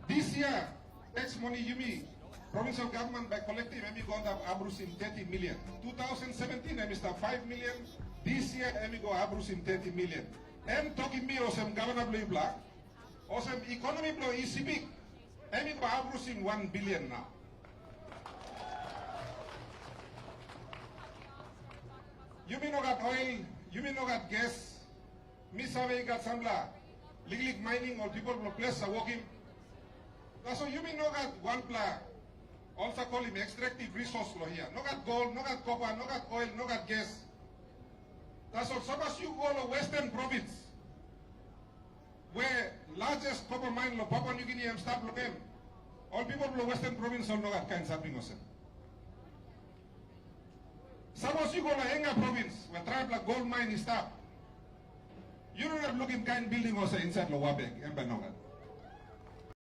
This year, tax money Yumi, provincial government by collective Emi Gonda Abrusim 30 million. 2017 Emi start 5 million. This year Emi go Abrusim 30 million. Em talking me osem governor blue black. Osem economy blow is Sepik. Emi go Abrusim 1 billion now. You mean no got oil, you mean no got gas. Misaway got sambla. Legal mining or people from place are working. So you mean no got one pla. Also call him extractive resource law here. No got gold, no got copper, no got oil, no got gas. That's all. Suppose you go to Western Province, where largest copper mine of Papua New Guinea and start looking. All people from Western Province all know that kind of something. Suppose you go to Enga Province, where tribal gold mine is stopped. You don't have looking kind building also inside Lowabek, Emba Nogat.